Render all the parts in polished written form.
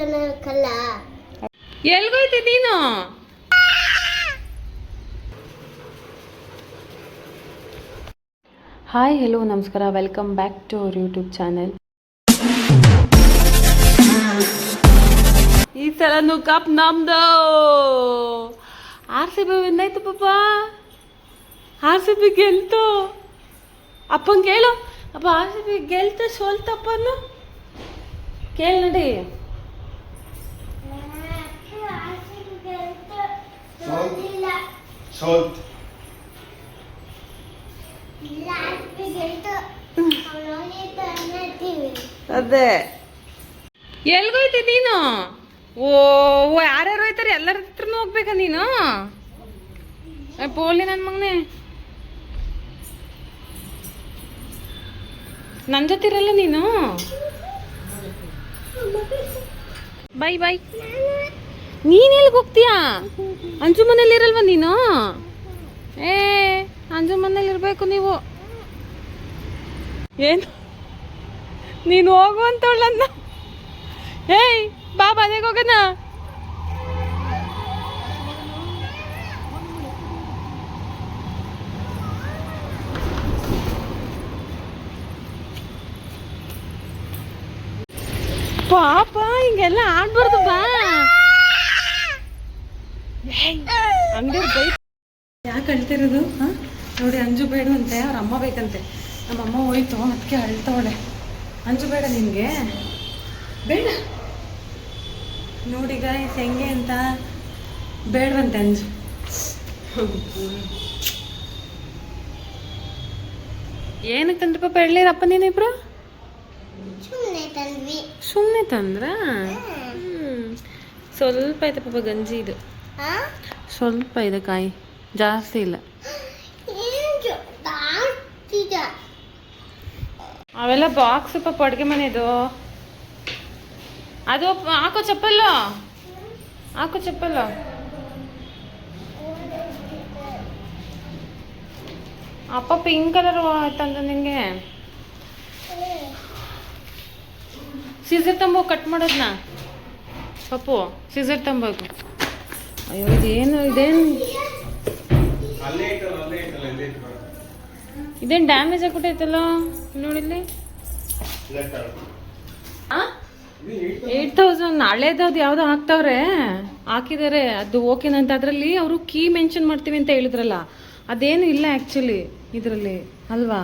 ಕಲ್ಲ ಎಲ್ಗೋಯ್ತಿ ನೀನು? ಹಾಯ್ ಹೆಲೋ ನಮಸ್ಕಾರ, welcome back to our YouTube channel. ಈ ಸಲ ಕಪ್ ನಮ್ದು. RCB ವಿನ್ ಆಯ್ತು ಪಾಪ. RCB ಗೆಲ್ತು. ಅಪ್ಪಂಗೆ ಕೇಳು, ಅಪ್ಪ RCB ಗೆಲ್ತು ಸೋಲ್ತಪ್ಪನು ಕೇಳಿ ನಡಿ. ಅದೇ ಎಲ್ಗೋಯ್ತಿ ನೀನು? ಓ ಯಾರ್ಯಾರು ಹೋಯ್ತಾರೆ? ಎಲ್ಲರ ಹತ್ರನೂ ಹೋಗ್ಬೇಕಾ ನೀನು? ಪೋಲಿ ನನ್ನ ಮಗನೇ, ನನ್ನ ಜೊತೆ ಇರಲ್ಲ ನೀನು? Bye bye. ನೀನ್ ಎಲ್ಲಿಗೆ ಹೋಗ್ತೀಯಾ? ಅಂಜು ಮನೇಲಿ ಇರಲ್ವ ನೀನು? ಅಂಜು ಮನೇಲಿ ಇರ್ಬೇಕು ನೀವು. ಏನು ನೀನು ಹೋಗು ಅಂತವಳನ್ನ? ಬಾ ಮನೆಗೆ ಹೋಗೋಣ. ಪಾಪ ಹಿಂಗೆಲ್ಲ ಆಡ್ಬಾರ್ದು. ಬಾ ಹಂಗೆ ಬೈ. ಯಾಕೆ ಅಳ್ತಿರೋದು? ನೋಡಿ, ಅಂಜು ಬೇಡವಂತೆ, ಅವ್ರ ಅಮ್ಮ ಬೇಕಂತೆ. ನಮ್ಮಮ್ಮ ಹೋಯ್ತು, ಅದಕ್ಕೆ ಅಳ್ತವಳೆ. ಅಂಜು ಬೇಡ ನಿನಗೆ? ಬೇಡ ನೋಡೀಗ ಹೆಂಗೆ ಅಂತ ಬೇಡವಂತೆ ಅಂಜು. ಏನಕ್ಕೆ ತಂದ್ರೆ ಪಾಪ ಎಳ್ಳೀರಪ್ಪ ನೀನಿಬ್ರು? ಸುಮ್ಮನೆ ತಂದ್ರ? ಸ್ವಲ್ಪ ಐತೆ ಪಾಪ ಗಂಜಿ. ಇದು ಸ್ವಲ್ಪ ಇದೆ, ಕಾಯಿ ಜಾಸ್ತಿ ಇಲ್ಲ. ಅವೆಲ್ಲ ಬಾಕ್ಸ್ ಪಾಪ ಅಡುಗೆ ಮನೆದು. ಅದು ಹಾಕೋ ಚಪ್ಪಲ್ಲು, ಹಾಕೋ ಚಪ್ಪಲ್ಲು. ಅಪ್ಪ ಪಿಂಕ್ ಕಲರ್ ತಂದ ನಿಂಗೆ. ಸೀಸರ್ ತಂಬೋ ಕಟ್ ಮಾಡೋದನ್ನ ಪಪ್ಪು, ಸೀಸರ್ ತಂಬೇಕು. ಅಯ್ಯೋ ಇದೇನು ಡ್ಯಾಮೇಜ್ ಆಗ್ಬಿಟ್ಟೈತಲ್ಲ ನೋಡಿಲ್ಲಿ. 8,000 ಹಳೇದವ್ದು ಯಾವುದೋ ಹಾಕಿದ್ದಾರೆ. ಅದು ಓಕೆನಂತ. ಅದರಲ್ಲಿ ಅವರು ಕೀ ಮೆನ್ಷನ್ ಮಾಡ್ತೀವಿ ಅಂತ ಹೇಳಿದ್ರಲ್ಲ, ಅದೇನು ಇಲ್ಲ ಆ್ಯಕ್ಚುಲಿ ಇದರಲ್ಲಿ ಅಲ್ವಾ.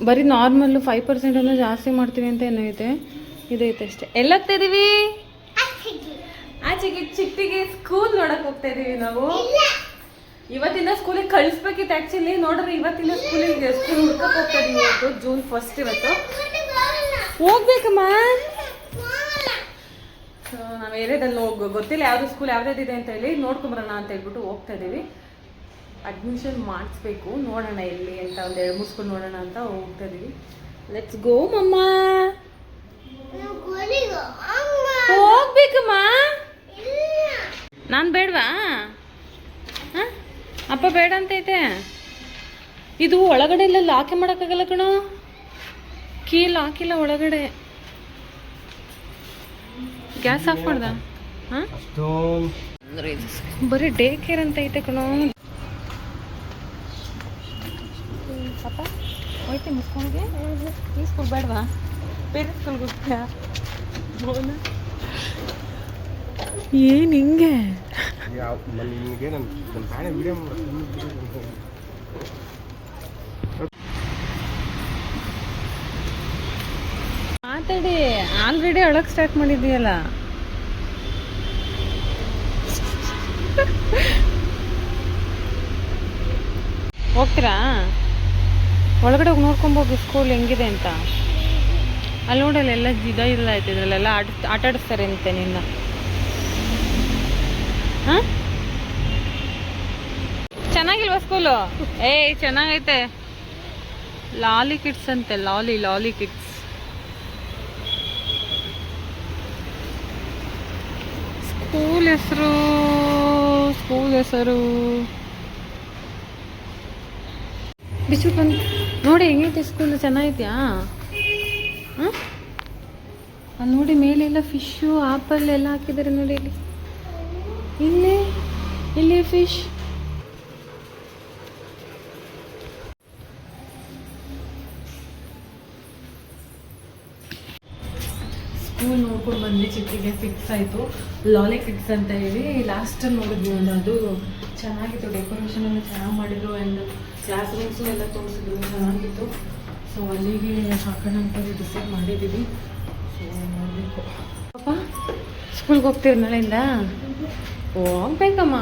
ಬರೀ ನಾರ್ಮಲ್ಲು 5% ಅನ್ನೋ ಜಾಸ್ತಿ ಮಾಡ್ತೀವಿ ಅಂತ ಏನೈತೆ, ಇದೈತೆ ಅಷ್ಟೇ. ಎಲ್ಲೋಗ್ತಾಯಿದ್ದೀವಿ? ಆಚೆಗೆ ಚಿಟ್ಟಿಗೆ ಸ್ಕೂಲ್ ನೋಡಕ್ ಹೋಗ್ತಾ ಇದೀವಿ ನಾವು. ಇವತ್ತಿಂದ ಸ್ಕೂಲಿಗೆ ಕಳಿಸ್ಬೇಕಿತ್ತು ಆ್ಯಕ್ಚುಲಿ. ನೋಡ್ರಿ, ಇವತ್ತಿಂದ ಸ್ಕೂಲ್ ಹುಡ್ಕಕ್ಕೆ ಹೋಗ್ತಾ ಇದೀವಿ. ಇವತ್ತು June 1 ಇವತ್ತು ಹೋಗ್ಬೇಕಮ್ಮ. ಸೊ ನಾವು ಏರಿಯಾದಲ್ಲಿ ಗೊತ್ತಿಲ್ಲ ಯಾವುದು ಸ್ಕೂಲ್ ಯಾವ್ದಾದಿದೆ ಅಂತ ಹೇಳಿ ನೋಡ್ಕೊಂಬರೋಣ ಅಂತ ಹೇಳ್ಬಿಟ್ಟು ಹೋಗ್ತಾ ಇದೀವಿ. ಅಡ್ಮಿಷನ್ ಮಾಡಿಸ್ಬೇಕು, ನೋಡೋಣ ಎಲ್ಲಿ ಅಂತ. ಒಂದು 2-3 ಸ್ಕೂಲ್ ನೋಡೋಣ ಅಂತ ಹೋಗ್ತಾ ಇದೀವಿ. ಲೆಟ್ಸ್ ಗೋ ಮಮ್ಮ. ಹೋಗ್ಬೇಕಮ್ಮ. ನಾನು ಬೇಡವಾ? ಅಪ್ಪ ಬೇಡ ಅಂತೈತೆ. ಇದು ಒಳಗಡೆ ಇಲ್ಲ, ಲಾಕೆ ಮಾಡೋಕ್ಕಾಗಲ್ಲ ಕಣೋ. ಕೀಲ್ ಹಾಕಿಲ್ಲ ಒಳಗಡೆ. ಗ್ಯಾಸ್ ಆಫ್ ಮಾಡ್ದ? ಬರೀ ಡೇ ಕೇರ್ ಅಂತ ಐತೆ ಕಣೋ. ಪಾಪ ಹೋಯ್ತೀನಿ ಸ್ಕೂಲ್ಗೆ. ಈ ಸ್ಕೂಲ್ ಬೇಡವಾ? ಬೇರೆ ಸ್ಕೂಲ್ಗೆ ಹೋಗ್ತೀಯಾ? ಏನು ಹಿಂಗೆ? ಮಾತಾಡಿ, ಆಲ್ರೆಡಿ ಅಳಕ್ ಸ್ಟಾರ್ಟ್ ಮಾಡಿದೀಯಲ್ಲ. ಹೋಗ್ತೀರಾ? ಒಳಗಡೆ ಹೋಗಿ ನೋಡ್ಕೊಂಬೋಗಿ ಸ್ಕೂಲ್ ಹೆಂಗಿದೆ ಅಂತ. ಅಲ್ಲಿ ನೋಡಲ್ಲ ಎಲ್ಲ ಇಲ್ಲ ಆಯ್ತು. ಇದ್ರಲ್ಲೆಲ್ಲ ಆಟ ಆಡಿಸ್ತಾರೆ ಅಂತೆ ನಿನ್ನ. ಚೆನ್ನಾಗಿಲ್ವಾ ಸ್ಕೂಲು? ಚೆನ್ನಾಗೈತೆ. ಲಾಲಿ ಕಿಡ್ಸ್ ಅಂತೆ, ಲಾಲಿ ಕಿಡ್ಸ್. ಸ್ಕೂಲ್ ಹೆಸರು ಬಿಸ್ಬಿಟ್ಟು ಬಂದು ನೋಡಿ ಹೆಂಗೈತೆ ಸ್ಕೂಲ್. ಚೆನ್ನಾಗಿದ್ಯಾ? ಅಲ್ಲಿ ನೋಡಿ ಮೇಲೆಲ್ಲ ಫಿಶ್ಶು ಆಪಲ್ ಎಲ್ಲ ಹಾಕಿದ್ದಾರೆ ನೋಡಿ ಇಲ್ಲಿ. ಇಲ್ಲಿ ಇಲ್ಲಿ ಫಿಶ್. ಸ್ಕೂಲ್ ನೋಡ್ಕೊಂಡು ಬಂದ್ವಿ. ಚಿಟ್ಟಿಗೆ ಫಿಕ್ಸ್ ಆಯಿತು ಲಾಲಿ ಕಿಡ್ಸ್ ಅಂತ ಹೇಳಿ. ಲಾಸ್ಟಲ್ಲಿ ನೋಡಿದ್ವಿ ಒಂದು, ಅದು ಚೆನ್ನಾಗಿತ್ತು, ಡೆಕೋರೇಷನ್ ಎಲ್ಲ ಚೆನ್ನಾಗಿ ಮಾಡಿದ್ರು ಆ್ಯಂಡ್ ಕ್ಲಾಸ್ ರೂಮ್ಸು ಎಲ್ಲ ತೋರಿಸಿದ್ರು, ಚೆನ್ನಾಗಿತ್ತು. ಸೊ ಅಲ್ಲಿಗೆ ಹಾಕೋಣ ಅಂತ ಡಿಸೈಡ್ ಮಾಡಿದ್ದೀವಿ. ಸೊ ನೋಡಬೇಕು. ಪಾಪ ಸ್ಕೂಲ್ಗೆ ಹೋಗ್ತೀರಿ ನಾಳೆಯಿಂದ? ಹೋಗ್ಬೇಕಮ್ಮ.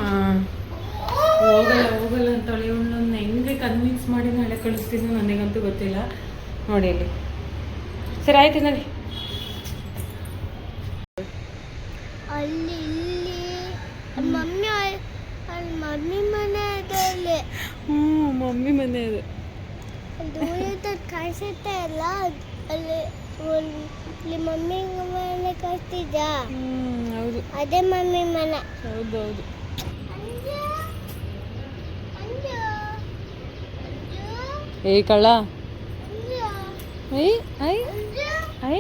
ಹೋಗಲ್ಲ ಅಂತೇಳಿ ಇವಳನ್ನ ಹೆಂಗೆ ಕನ್ವಿನ್ಸ್ ಮಾಡಿ ನಾಳೆ ಕಳಿಸ್ತೀನಿ ನನಗಂತೂ ಗೊತ್ತಿಲ್ಲ. ನೋಡಿ ಅಲ್ಲಿ. ಸರಿ ಆಯ್ತು ನೋಡಿ. ಅಲ್ಲಿ ಮಮ್ಮಿ ಮನೆ ಇದೆ. ಮಮ್ಮಿ ಮನೆ ಇದೆ. ದೂರದ ಕಾಣಿಸುತ್ತೆ ಅಲ್ಲ, ಅಲ್ಲಿ ಮಮ್ಮಿ ಮನೆ ಕಾಣಿಸ್ತಿದ್ದ. ಹೌದು, ಅದೇ ಮಮ್ಮಿ ಮನೆ. ಹೌದೌದು. ಏ ಕಳ್ಳ, ಐ ಐ ಐ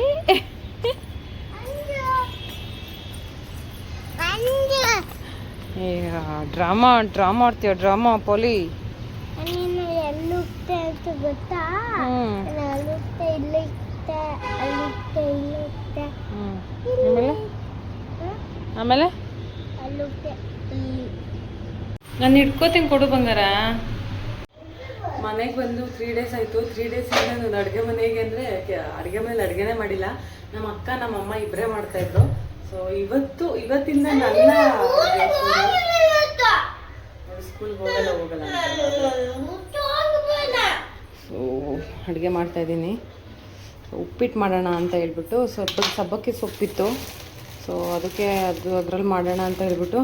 ಡ್ರಾಮಾ ಆಡ್ತೀಯ, ಡ್ರಾಮಾ ಪೋಲಿ. ನೀನು ಎಲ್ಲುತ್ತೆ ಅಂತ ಗೊತ್ತಾ? ಅಲ್ಲುತ್ತೆ, ಇಲ್ಲುತ್ತೆ, ಅಲ್ಲುತ್ತೆ, ಇಲ್ಲುತ್ತೆ. ಆಮೇಲೆ ಅಲ್ಲುತ್ತೆ, ಇಲ್ಲಿ. ನಾನು ಹಿಡ್ಕೋತೀನಿ, ಕೊಡು ಬಂಗಾರ. ಮನೆಗೆ ಬಂದು 3 ಡೇಸ್ ಆಯಿತು. 3 ಡೇಸಿಂದ ನಾನು ಅಡುಗೆ ಮನೆಗೆ ಅಂದರೆ ಅಡುಗೆ ಮನೇಲಿ ಅಡುಗೆನೇ ಮಾಡಿಲ್ಲ. ನಮ್ಮ ಅಕ್ಕ ನಮ್ಮ ಅಮ್ಮ ಇಬ್ಬರೇ ಮಾಡ್ತಾಯಿದ್ರು. ಸೊ ಇವತ್ತಿಂದ ನನ್ನ ಸ್ಕೂಲ್ಗೆ ಹೋಗಲ್ಲ. ಸೊ ಅಡುಗೆ ಮಾಡ್ತಾಯಿದ್ದೀನಿ. ಉಪ್ಪಿಟ್ಟು ಮಾಡೋಣ ಅಂತ ಹೇಳ್ಬಿಟ್ಟು, ಸಬ್ಬಕ್ಕಿ ಸೊಪ್ಪಿತ್ತು. ಸೊ ಅದಕ್ಕೆ ಅದರಲ್ಲಿ ಮಾಡೋಣ ಅಂತ ಹೇಳ್ಬಿಟ್ಟು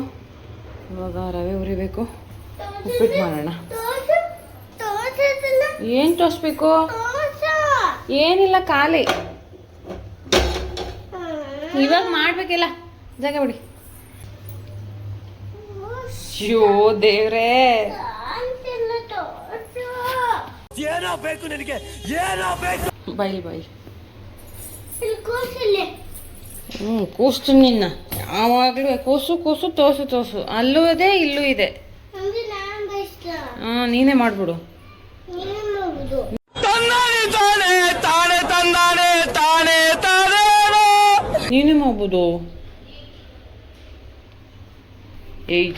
ಇವಾಗ ರವೆ ಹುರಿಬೇಕು, ಉಪ್ಪಿಟ್ಟು ಮಾಡೋಣ. ಏನು ತೋರಿಸ್ಬೇಕು? ಏನಿಲ್ಲ, ಖಾಲಿ. ಇವಾಗ ಮಾಡ್ಬೇಕಿಲ್ಲ, ಜಾಗ ಬಿಡಿ. ಶೋ ದೇವ್ರೇ, ಬೈಲ್ ಕೂಸು ನಿನ್ನ ಯಾವಾಗಲೂ ಕೂಸು ತೋಸು. ಅಲ್ಲೂ ಇದೆ, ಇಲ್ಲೂ ಇದೆ. ನೀನೇ ಮಾಡ್ಬಿಡು. ನೀನೇ ಮಾಡ್ಬೋದು. ಏಯ್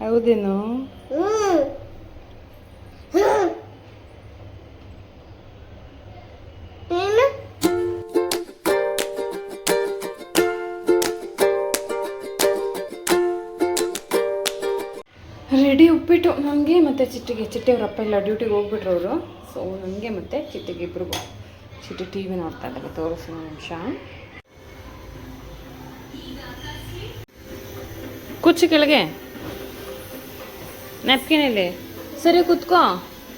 ಹೌದೇನು? ರೆಡಿ ಉಪ್ಪಿಟ್ಟು ನನಗೆ ಮತ್ತು ಚಿಟ್ಟಿಯವ್ರ ಅಪ್ಪ ಎಲ್ಲ ಡ್ಯೂಟಿಗೆ ಹೋಗ್ಬಿಟ್ರು ಅವರು. ಸೊ ನನಗೆ ಮತ್ತು ಚಿಟ್ಟಿಗೆ ಇಬ್ರಿಗೂ. ಚಿಟ್ಟಿ ಟಿ ವಿ ನೋಡ್ತಾ ಇದ್ದಾರೆ, ತೋರಿಸಿ ನಿಮಿಷ. ಕುಚ್ಚು ಕೆಳಗೆ, ನ್ಯಾಪ್ಕಿನಲ್ಲಿ ಸರಿ ಕೂತ್ಕೋ.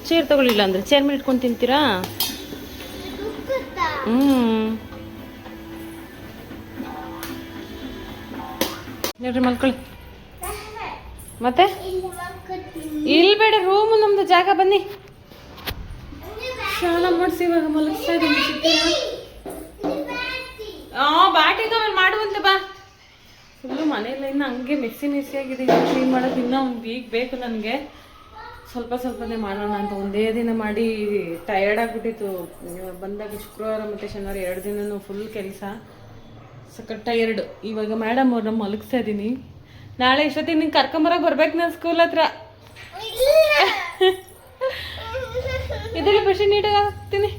ಚೇರ್ ತಗೊಳ್ಳಿಲ್ಲ ಅಂದರೆ ಚೇರ್ ಮೇಲೆ ಇಟ್ಕೊಂಡು ತಿಂತೀರಾ? ನೋಡ್ರಿ ಮಲ್ಕೊಳ್ಳಿ. ಮತ್ತೆ ಇಲ್ಲಿ ಬೇಡ, ರೂಮು ನಮ್ದು, ಜಾಗ. ಬನ್ನಿ ಸ್ನಾನ ಮಾಡಿಸಿ ಇವಾಗ ಮಲಗಿಸ್ತಾ ಇದ್ದೀನಿ. ಬ್ಯಾಟ್ ಇದ್ದಾವೆ ಮಾಡುವಂತೆ ಬಾ. ಫುಲ್ಲು ಮನೆಯಲ್ಲ ಇನ್ನು ಹಂಗೆ ಮೆಸ್ಸಿ ಆಗಿದೆ. ಕ್ಲೀನ್ ಮಾಡೋದು ಇನ್ನೂ ಒಂದು ವೀಕ್ ಬೇಕು ನನಗೆ. ಸ್ವಲ್ಪನೇ ಮಾಡೋಣ ಅಂತ ಒಂದೇ ದಿನ ಮಾಡಿ ಟಯರ್ಡ್ ಆಗಿಬಿಟ್ಟಿತ್ತು. ಬಂದಾಗ ಶುಕ್ರವಾರ ಮತ್ತು ಶನಿವಾರ 2 ದಿನನೂ ಫುಲ್ ಕೆಲಸ, ಸಖತ್ ಟಯರ್ಡ್. ಇವಾಗ ಮೇಡಮ್ ಅವ್ರನ್ನ ಮಲಗಿಸ್ತಾ ಇದ್ದೀನಿ. ನಾಳೆ ಇಷ್ಟೊತ್ತಿಗೆ ನಿಂಗೆ ಕರ್ಕೊಂಬರೋಕೆ ಬರ್ಬೇಕು ನಾನು ಸ್ಕೂಲ್ ಹತ್ರ. ಇದೆಲ್ಲ ಖುಷಿ ನೀಟಾಗಿ ಹಾಕ್ತೀನಿ.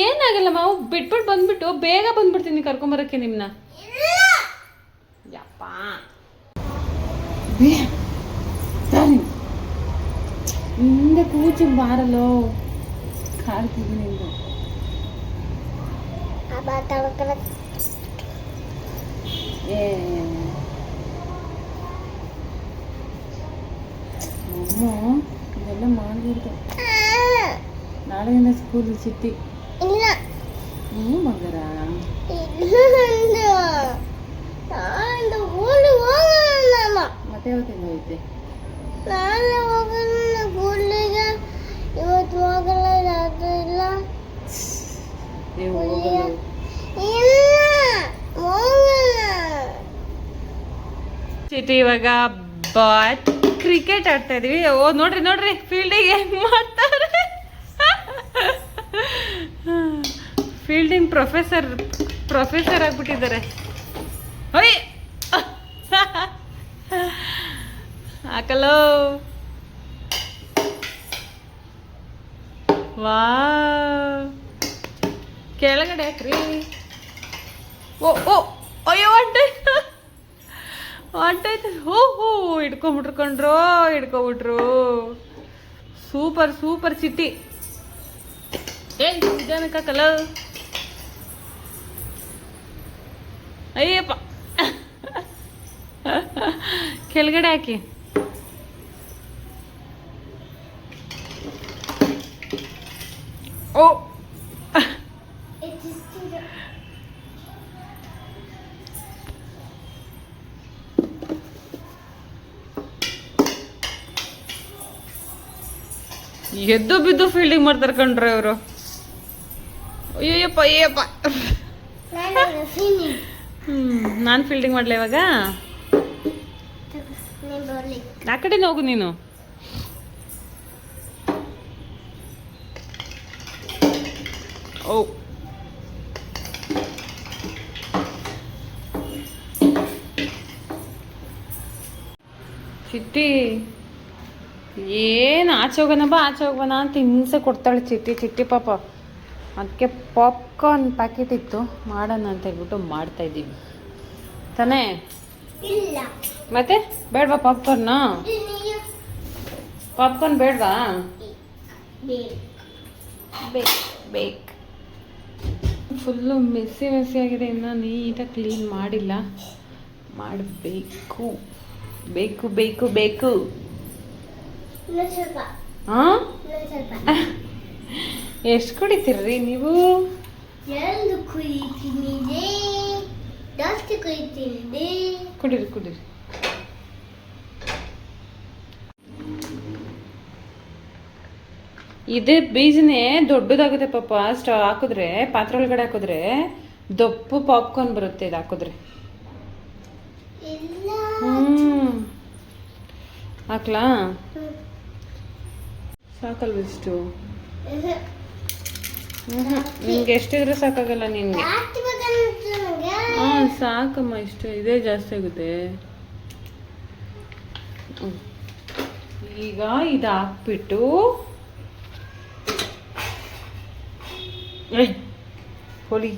ಏನಾಗಲ್ಲ ಮಾವು, ಬಿಟ್ಬಿಟ್ಟು ಬಂದ್ಬಿಟ್ಟು ಬೇಗ ಬಂದ್ಬಿಡ್ತೀನಿ ಕರ್ಕೊಂಬರಕ್ಕೆ ನಿಮ್ಮನ್ನ. ಯಪ್ಪ ಹಿಂದೆ ಕೂಚಿ ಬಾರಲ್ಲೋ, ಕಾಡ್ತಿದ್ದೀನಿ ನಿಂದು. ಅಮ್ಮ ಇದೆಲ್ಲ ಮಾಡಬಾರ್ದು. ನಾಳೆಯಿಂದ ಸ್ಕೂಲ್ ಚಿಟ್ಟಿ. ಮಗರ ಮತ್ತೆ ಯಾವತ್ತಿಂದ ಐತೆ? ನಾಳೆ ಹೋಗೋಣ ಕೂಡ್ಲಿಗೆ. ಇವತ್ತು ಹೋಗಲ್ಲ ರಾತ್ರಿ ಇಲ್ಲ. ನೀವು ಇಲ್ಲ ಹೋಗಲ್ಲ. ಹೋಗಲ್ಲ. ಚಿಟಿ ಇವಾಗ ಬಾಟ್ ಕ್ರಿಕೆಟ್ ಆಡ್ತಾ ಇದೀವಿ. ಓ ನೋಡ್ರಿ ನೋಡ್ರಿ ಫೀಲ್ಡಿಂಗ್ ಹೆಂಗ್ ಮಾಡ್ತಾರೆ. ಫೀಲ್ಡಿಂಗ್ ಪ್ರೊಫೆಸರ್ ಆಗ್ಬಿಟ್ಟಿದ್ದಾರೆ. ಹೊಯ್ ಹಾಕಲೋ. ವಾ ಕೆಳಗಡೆ ಹಾಕ್ರಿ. ಓ ಓ ಅಯ್ಯೋ ಹೊಂಟೈತೆ. ಹೋ ಹಿಡ್ಕೊಬಿಟ್ರು. ಸೂಪರ್ ಚಿಟ್ಟಿ. ಏಯ್ ನಿಧಾನಕ್ಕೆ ಹಾಕಲ್ಲ. ಅಯ್ಯಪ್ಪ ಕೆಳಗಡೆ ಹಾಕಿ. ಓ ಎದ್ದು ಬಿದ್ದು ಫೀಲ್ಡಿಂಗ್ ಮಾಡ್ತಾರೆ ಕಣ್ರಿ ಅವರು. ಅಯ್ಯಪ್ಪ. ನಾನು ಫೀಲ್ಡಿಂಗ್ ಮಾಡ್ಲಾ ಇವಾಗ? ಆ ಕಡೆನೇ ಹೋಗು ನೀನು. ಓ ಚಿಟ್ಟಿ ಏನು ಆಚೆ ಹೋಗೋಣ ಅಂತ ಹಿಂಸೆ ಕೊಡ್ತಾಳೆ ಚಿಟ್ಟಿ ಪಾಪ. ಅದಕ್ಕೆ ಪಾಪ್ಕಾರ್ನ್ ಪ್ಯಾಕೆಟ್ ಇತ್ತು, ಮಾಡೋಣ ಅಂತ ಹೇಳ್ಬಿಟ್ಟು ಮಾಡ್ತಾ ಇದ್ದೀವಿ ತಾನೇ. ಇಲ್ಲ ಮತ್ತೆ ಬೇಡವಾ ಪಾಪ್ಕಾರ್ನ್ ಬೇಡವಾ? ಬೇಕು. ಫುಲ್ಲು ಮೆಸ್ಸಿ ಆಗಿದೆ, ಇನ್ನೂ ನೀಟಾಗಿ ಕ್ಲೀನ್ ಮಾಡಿಲ್ಲ. ಮಾಡಬೇಕು. ಬೇಕು. ಹಾಂ ಎಷ್ಟು ಕುಡಿತೀರ್ರಿ ನೀವು? ಎರಡು ಕುಡಿತೀನಿ, ಜಾಸ್ತಿ ಕುಡಿತೀನಿ. ಕುಡೀರಿ. ಇದೇ ಬೀಜನೇ ದೊಡ್ಡದಾಗುತ್ತೆ ಪಾಪ. ಹಾಕಿದ್ರೆ ಪಾತ್ರೆ ಒಳಗಡೆ ಹಾಕಿದ್ರೆ ದಪ್ಪು ಪಾಪ್ಕಾರ್ನ್ ಬರುತ್ತೆ ಇದು ಹಾಕಿದ್ರೆ. ಹಾಕ್ಲಾ? ಸಾಕಲ್ವ ಇಷ್ಟು? ನಿಮ್ಗೆ ಎಷ್ಟಿದ್ರೆ ಸಾಕಾಗಲ್ಲ ನಿನ್ಗೆ. ಸಾಕಮ್ಮ, ಇಷ್ಟು ಇದೇ ಜಾಸ್ತಿ ಆಗುತ್ತೆ. ಈಗ ಇದು ಹಾಕ್ಬಿಟ್ಟು ಹೊಲಿ.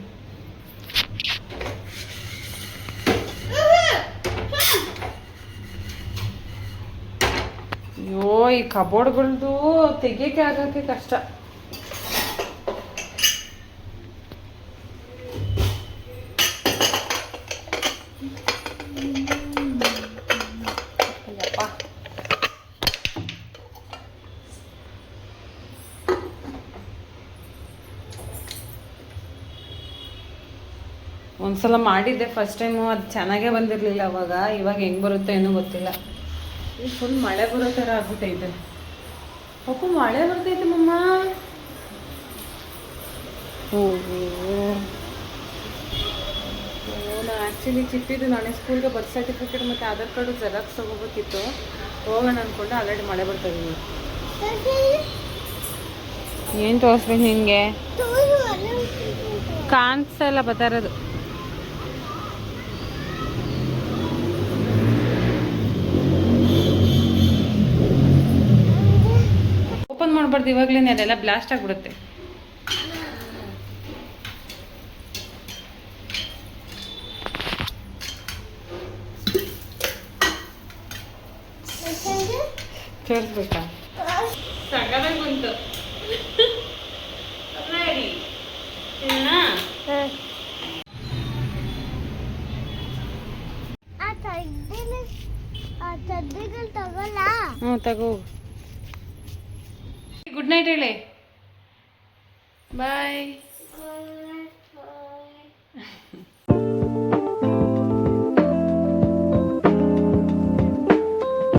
ಅಯ್ಯೋ ಈ ಕಬೋರ್ಡ್ಗಳದ್ದು ತೆಗಿಯಕ್ಕೆ ಆಗಕ್ಕೆ ಕಷ್ಟ. ಒಂದ್ಸಲ ಮಾಡಿದ್ದೆ ಫಸ್ಟ್ ಟೈಮು, ಅದು ಚೆನ್ನಾಗೇ ಬಂದಿರಲಿಲ್ಲ ಅವಾಗ. ಇವಾಗ ಹೆಂಗೆ ಬರುತ್ತೋ ಏನೂ ಗೊತ್ತಿಲ್ಲ. ಈಗ ಫುಲ್ ಮಳೆ ಬರೋ ಥರ ಆಗ್ಬಿಟ್ಟೈತೆ. ಪಾಪು ಮಳೆ ಬರ್ತೈತೆ ಮಮ್ಮ. ನಾನು ಆ್ಯಕ್ಚುಲಿ ಚಿಟ್ಟಿದ್ದು ನಾಳೆ ಸ್ಕೂಲ್ಗೆ ಬರ್ತ್ ಸರ್ಟಿಫಿಕೇಟ್ ಮತ್ತು ಆಧಾರ್ ಕಾರ್ಡು ಜೆರಾಕ್ಸ್ ತಗೋಬೇಕಿತ್ತು. ಹೋಗೋಣ ಅಂದ್ಕೊಂಡು ಆಲ್ರೆಡಿ ಮಳೆ ಬರ್ತಾಯಿದ್ದೀನಿ. ಏನು ತೋರಿಸ್ಬೇಕು ನಿನಗೆ? ಕಾಣಿಸ್ತಾ ಇಲ್ಲ ಬರ್ತಾ ಇರೋದು. ಓಪನ್ ಮಾಡಬಾರ್ದು ಇವಾಗಲೇ, ಅದೆಲ್ಲ ಬ್ಲಾಸ್ಟ್ ಆಗಿಬಿಡುತ್ತೆ. ತೋರಿಸ್ಬೇಕಾ? ಸಗದಾಗಿ ಬಂತು. ತಗೋ. ಗುಡ್ ನೈಟ್ ಹೇಳಿ. ಬಾಯ್.